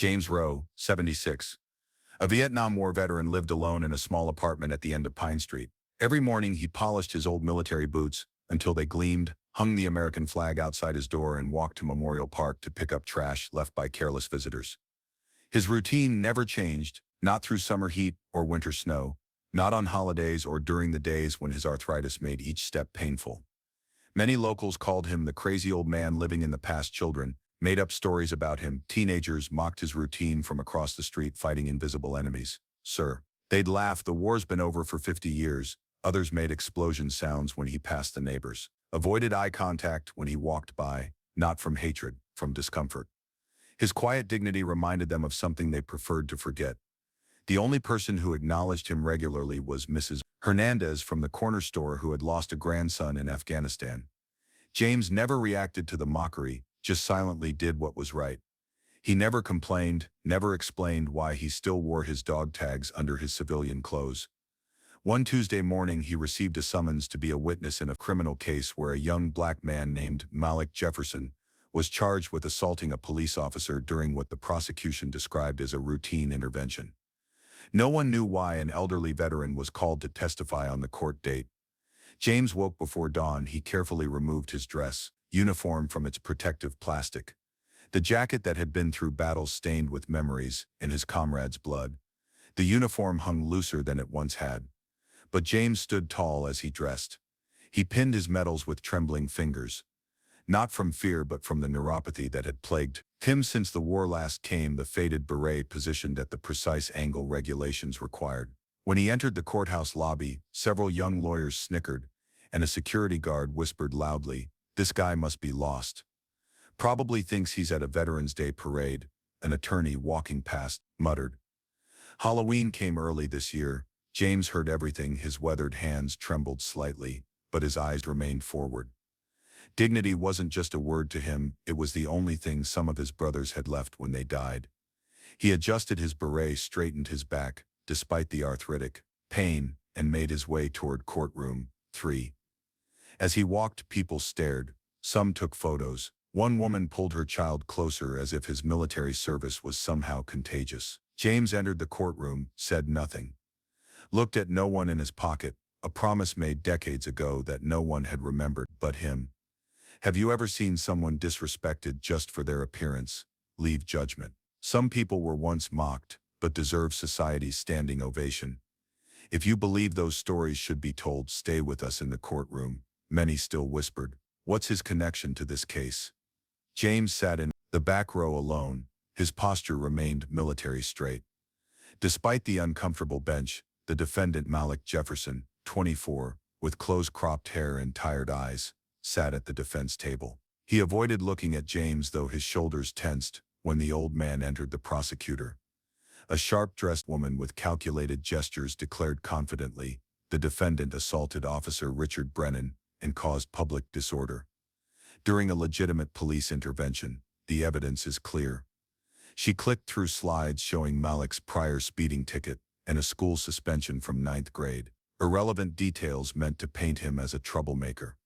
James Rowe, 76. A Vietnam War veteran lived alone in a small apartment at the end of Pine Street. Every morning he polished his old military boots until they gleamed, hung the American flag outside his door, and walked to Memorial Park to pick up trash left by careless visitors. His routine never changed, not through summer heat or winter snow, not on holidays or during the days when his arthritis made each step painful. Many locals called him the crazy old man living in the past. Children made up stories about him. Teenagers mocked his routine from across the street fighting invisible enemies. Sir, they'd laugh, the war's been over for 50 years. Others made explosion sounds when he passed the neighbors. Avoided eye contact when he walked by, not from hatred, from discomfort. His quiet dignity reminded them of something they preferred to forget. The only person who acknowledged him regularly was Mrs. Hernandez from the corner store, who had lost a grandson in Afghanistan. James never reacted to the mockery, just silently did what was right. He never complained, never explained why he still wore his dog tags under his civilian clothes. One Tuesday morning he received a summons to be a witness in a criminal case where a young black man named Malik Jefferson was charged with assaulting a police officer during what the prosecution described as a routine intervention. No one knew why an elderly veteran was called to testify on the court date. James woke before dawn. He carefully removed his dress uniform from its protective plastic. The jacket that had been through battles stained with memories and his comrades' blood. The uniform hung looser than it once had. But James stood tall as he dressed. He pinned his medals with trembling fingers. Not from fear but from the neuropathy that had plagued him since the war last came, the faded beret positioned at the precise angle regulations required. When he entered the courthouse lobby, several young lawyers snickered, and a security guard whispered loudly, "This guy must be lost. Probably thinks he's at a Veterans Day parade," an attorney walking past muttered. Halloween came early this year. James heard everything. His weathered hands trembled slightly, but his eyes remained forward. Dignity wasn't just a word to him, it was the only thing some of his brothers had left when they died. He adjusted his beret, straightened his back, despite the arthritic pain, and made his way toward courtroom 3. As he walked, people stared. Some took photos. One woman pulled her child closer as if his military service was somehow contagious. James entered the courtroom, said nothing. Looked at no one in his pocket, a promise made decades ago that no one had remembered but him. Have you ever seen someone disrespected just for their appearance? Leave judgment. Some people were once mocked, but deserve society's standing ovation. If you believe those stories should be told, stay with us in the courtroom. Many still whispered, "What's his connection to this case?" James sat in the back row alone. His posture remained military straight. Despite the uncomfortable bench, the defendant Malik Jefferson, 24, with close-cropped hair and tired eyes, sat at the defense table. He avoided looking at James, though his shoulders tensed when the old man entered. The prosecutor, a sharp-dressed woman with calculated gestures, declared confidently, "The defendant assaulted Officer Richard Brennan and caused public disorder during a legitimate police intervention. The evidence is clear." She clicked through slides showing Malik's prior speeding ticket and a school suspension from 9th grade. Irrelevant details meant to paint him as a troublemaker.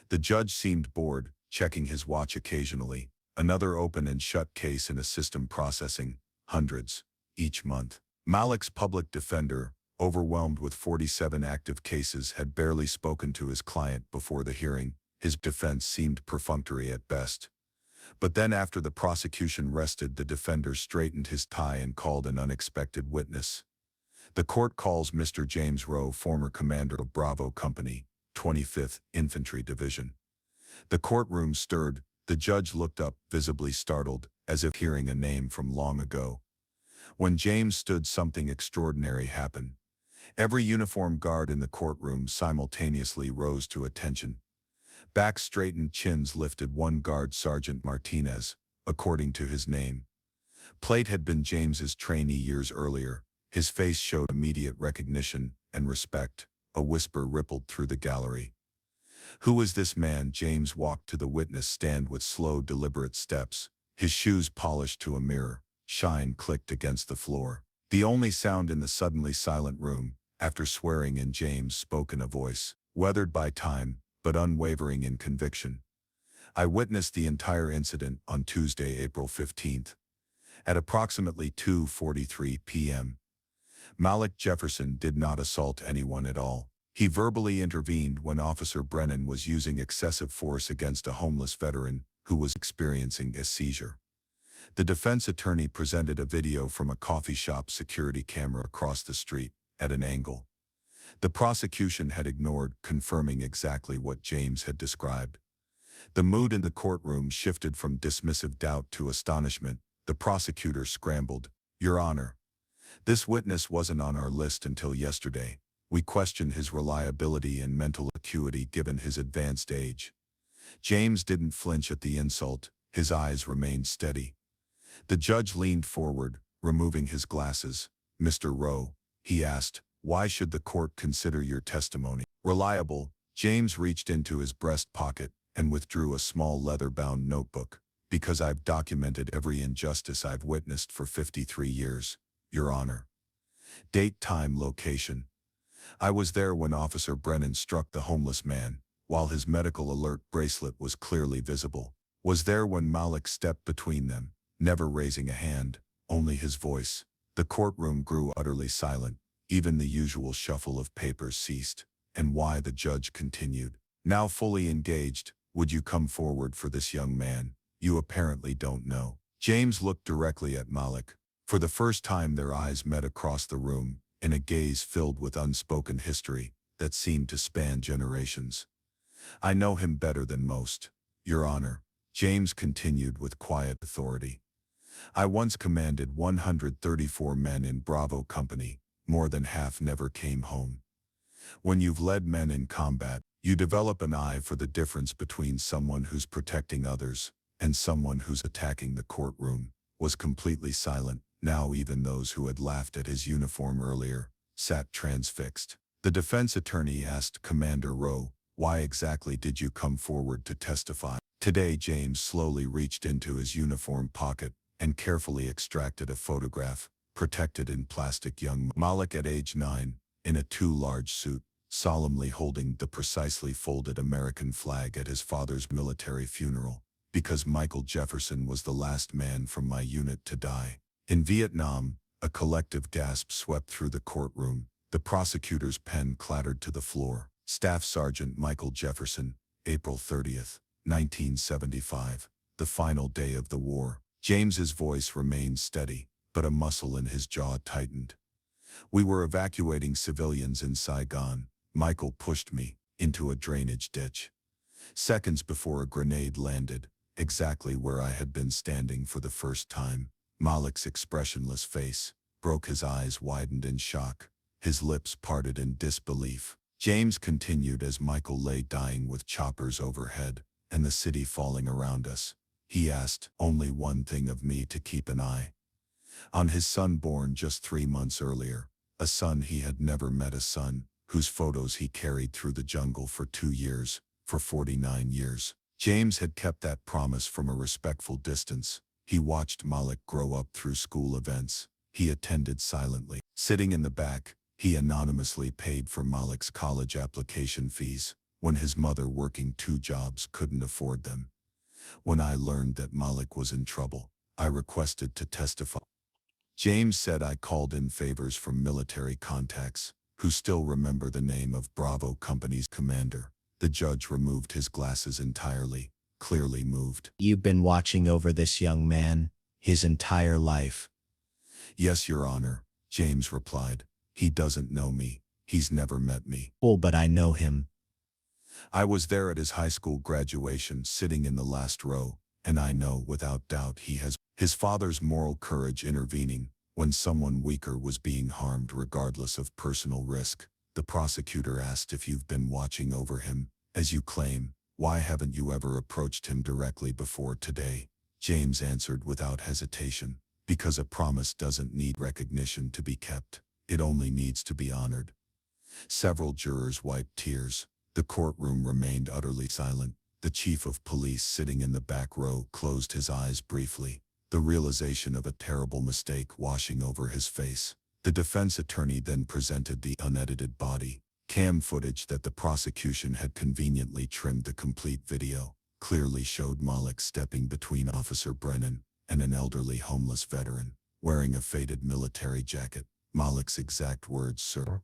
The judge seemed bored, checking his watch occasionally. Another open and shut case in a system processing hundreds each month. Malik's public defender, overwhelmed with 47 active cases, had barely spoken to his client before the hearing. His defense seemed perfunctory at best. But then, after the prosecution rested, the defender straightened his tie and called an unexpected witness. "The court calls Mr. James Rowe, former commander of Bravo Company, 25th Infantry Division." The courtroom stirred. The judge looked up, visibly startled, as if hearing a name from long ago. When James stood, something extraordinary happened. Every uniformed guard in the courtroom simultaneously rose to attention. Backs straightened, chins lifted. One guard, Sergeant Martinez, according to his name plate, had been James's trainee years earlier. His face showed immediate recognition and respect. A whisper rippled through the gallery. "Who is this man?" James walked to the witness stand with slow, deliberate steps. His shoes polished to a mirror. Shine clicked against the floor. The only sound in the suddenly silent room. After swearing in, James spoke in a voice weathered by time, but unwavering in conviction. "I witnessed the entire incident on Tuesday, April 15th. At approximately 2:43 p.m., Malik Jefferson did not assault anyone at all. He verbally intervened when Officer Brennan was using excessive force against a homeless veteran who was experiencing a seizure. The defense attorney presented a video from a coffee shop security camera across the street at an angle. The prosecution had ignored, confirming exactly what James had described. The mood in the courtroom shifted from dismissive doubt to astonishment. The prosecutor scrambled. "Your Honor, this witness wasn't on our list until yesterday. We question his reliability and mental acuity given his advanced age." James didn't flinch at the insult. His eyes remained steady. The judge leaned forward, removing his glasses. "Mr. Rowe," he asked, "why should the court consider your testimony reliable?" James reached into his breast pocket and withdrew a small leather-bound notebook. "Because I've documented every injustice I've witnessed for 53 years, Your Honor." Date, time, location. "I was there when Officer Brennan struck the homeless man, while his medical alert bracelet was clearly visible. Was there when Malik stepped between them, never raising a hand, only his voice." The courtroom grew utterly silent. Even the usual shuffle of papers ceased. "And why?" the judge continued, now fully engaged. "Would you come forward for this young man? You apparently don't know." James looked directly at Malik. For the first time their eyes met across the room, in a gaze filled with unspoken history that seemed to span generations. "I know him better than most, Your Honor," James continued with quiet authority. "I once commanded 134 men in Bravo Company. More than half never came home. When you've led men in combat, you develop an eye for the difference between someone who's protecting others and someone who's attacking." The courtroom was completely silent. Now even those who had laughed at his uniform earlier sat transfixed. The defense attorney asked Commander Rowe, "Why exactly did you come forward to testify today?" James slowly reached into his uniform pocket and carefully extracted a photograph, protected in plastic. Young Malik at age 9, in a too large suit, solemnly holding the precisely folded American flag at his father's military funeral. "Because Michael Jefferson was the last man from my unit to die in Vietnam." A collective gasp swept through the courtroom. The prosecutor's pen clattered to the floor. "Staff Sergeant Michael Jefferson, April 30th, 1975, the final day of the war." James's voice remained steady, but a muscle in his jaw tightened. "We were evacuating civilians in Saigon. Michael pushed me into a drainage ditch. Seconds before a grenade landed, exactly where I had been standing for the first time." Malik's expressionless face broke. His eyes widened in shock. His lips parted in disbelief. James continued, "As Michael lay dying with choppers overhead and the city falling around us, he asked only one thing of me: to keep an eye on his son, born just 3 months earlier, a son he had never met, a son whose photos he carried through the jungle for 2 years, for 49 years. James had kept that promise from a respectful distance. He watched Malik grow up through school events he attended silently. Sitting in the back, he anonymously paid for Malik's college application fees when his mother, working 2 jobs, couldn't afford them. When I learned that Malik was in trouble, I requested to testify." James said, "I called in favors from military contacts who still remember the name of Bravo Company's commander." The judge removed his glasses entirely, clearly moved. "You've been watching over this young man his entire life?" "Yes, Your Honor," James replied. "He doesn't know me. He's never met me." "Oh, but I know him." "I was there at his high school graduation, sitting in the last row, and I know without doubt he has." His father's moral courage intervening when someone weaker was being harmed regardless of personal risk. The prosecutor asked, "If you've been watching over him, as you claim, why haven't you ever approached him directly before today?" James answered without hesitation, "Because a promise doesn't need recognition to be kept. It only needs to be honored." Several jurors wiped tears. The courtroom remained utterly silent. The chief of police, sitting in the back row, closed his eyes briefly, the realization of a terrible mistake washing over his face. The defense attorney then presented the unedited body cam footage that the prosecution had conveniently trimmed. The complete video clearly showed Malik stepping between Officer Brennan and an elderly homeless veteran, wearing a faded military jacket. Malik's exact words, "Sir,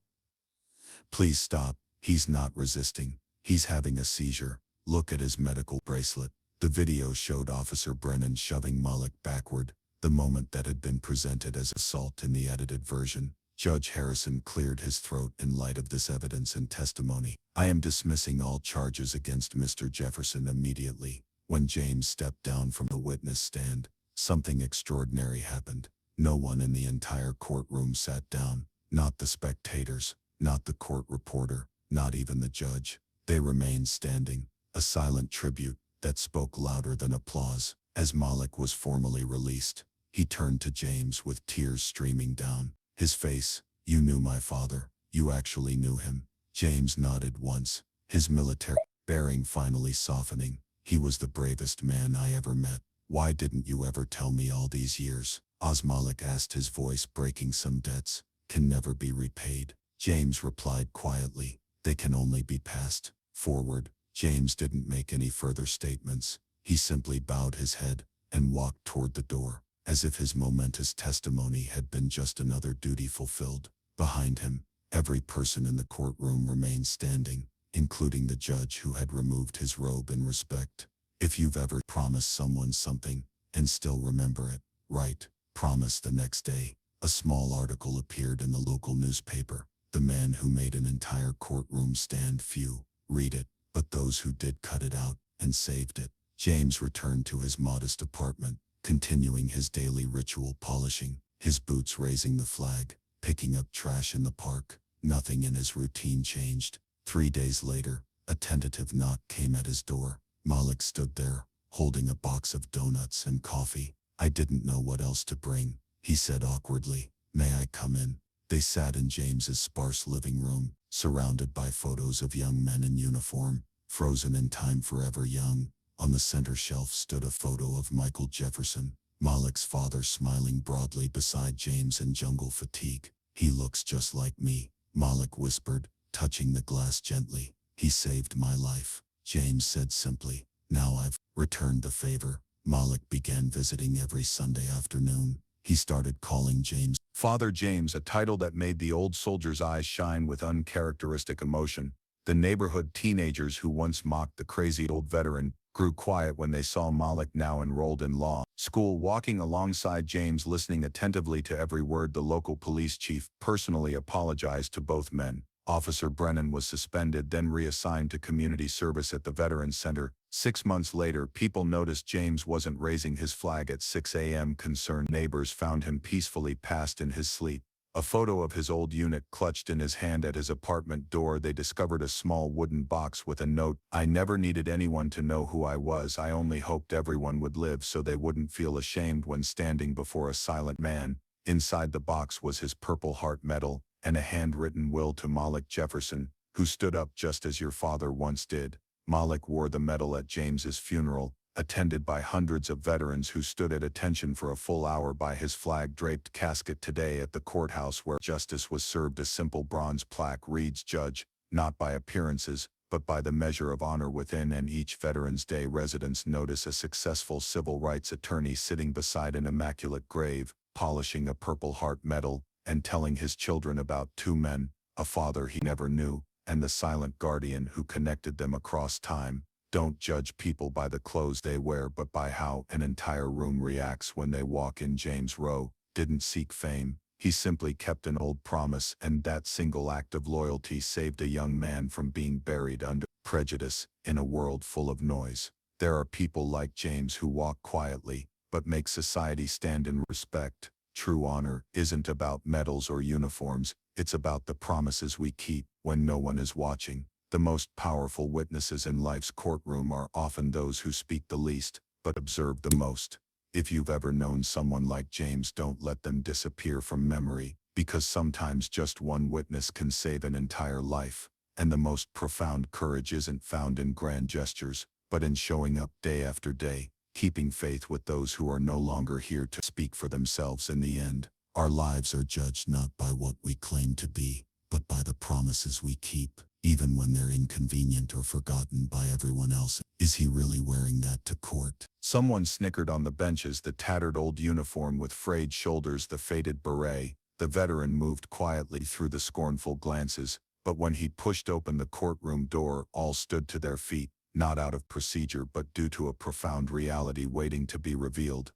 please stop. He's not resisting. He's having a seizure. Look at his medical bracelet." The video showed Officer Brennan shoving Malik backward, the moment that had been presented as assault in the edited version. Judge Harrison cleared his throat in light of this evidence and testimony. "I am dismissing all charges against Mr. Jefferson immediately." When James stepped down from the witness stand, something extraordinary happened. No one in the entire courtroom sat down, not the spectators, not the court reporter, not even the judge. They remained standing, a silent tribute that spoke louder than applause. As Malik was formally released, he turned to James with tears streaming down his face. "You knew my father. You actually knew him." James nodded once, his military bearing finally softening. "He was the bravest man I ever met. Why didn't you ever tell me all these years?" Malik asked, his voice breaking. "Some debts can never be repaid." James replied quietly, "They can only be passed forward." James didn't make any further statements. He simply bowed his head and walked toward the door, as if his momentous testimony had been just another duty fulfilled. Behind him, every person in the courtroom remained standing, including the judge, who had removed his robe in respect. If you've ever promised someone something and still remember it, write "promise" the next day. A small article appeared in the local newspaper. "The man who made an entire courtroom stand." Few read it, but those who did cut it out and saved it. James returned to his modest apartment, continuing his daily ritual, polishing his boots, raising the flag, picking up trash in the park. Nothing in his routine changed. 3 days later, a tentative knock came at his door. Malik stood there, holding a box of donuts and coffee. "I didn't know what else to bring," he said awkwardly. "May I come in?" They sat in James's sparse living room, surrounded by photos of young men in uniform, frozen in time, forever young. On the center shelf stood a photo of Michael Jefferson, Malik's father, smiling broadly beside James in jungle fatigue. "He looks just like me," Malik whispered, touching the glass gently. "He saved my life," James said simply. "Now I've returned the favor." Malik began visiting every Sunday afternoon. He started calling James Father James, a title that made the old soldier's eyes shine with uncharacteristic emotion. The neighborhood teenagers who once mocked the crazy old veteran grew quiet when they saw Malik, now enrolled in law school, walking alongside James, listening attentively to every word. The local police chief personally apologized to both men. Officer Brennan was suspended, then reassigned to community service at the Veterans Center. 6 months later, people noticed James wasn't raising his flag at 6 a.m. Concerned neighbors found him peacefully passed in his sleep. A photo of his old unit clutched in his hand at his apartment door. They discovered a small wooden box with a note. "I never needed anyone to know who I was. I only hoped everyone would live so they wouldn't feel ashamed when standing before a silent man." Inside the box was his Purple Heart medal and a handwritten will to Malik Jefferson, "who stood up just as your father once did." Malik wore the medal at James's funeral, attended by hundreds of veterans who stood at attention for a full hour by his flag-draped casket. Today at the courthouse where justice was served, a simple bronze plaque reads, "Judge, not by appearances, but by the measure of honor within." And each Veterans Day residents notice a successful civil rights attorney sitting beside an immaculate grave, polishing a Purple Heart medal, and telling his children about 2 men, a father he never knew, and the silent guardian who connected them across time. Don't judge people by the clothes they wear, but by how an entire room reacts when they walk in. James Rowe didn't seek fame. He simply kept an old promise, and that single act of loyalty saved a young man from being buried under prejudice in a world full of noise. There are people like James who walk quietly, but make society stand in respect. True honor isn't about medals or uniforms, it's about the promises we keep when no one is watching. The most powerful witnesses in life's courtroom are often those who speak the least, but observe the most. If you've ever known someone like James, don't let them disappear from memory, because sometimes just one witness can save an entire life. And the most profound courage isn't found in grand gestures, but in showing up day after day, keeping faith with those who are no longer here to speak for themselves. In the end, our lives are judged not by what we claim to be, but by the promises we keep, even when they're inconvenient or forgotten by everyone else. Is he really wearing that to court? Someone snickered on the benches, the tattered old uniform with frayed shoulders, the faded beret. The veteran moved quietly through the scornful glances, but when he pushed open the courtroom door, all stood to their feet, not out of procedure but due to a profound reality waiting to be revealed.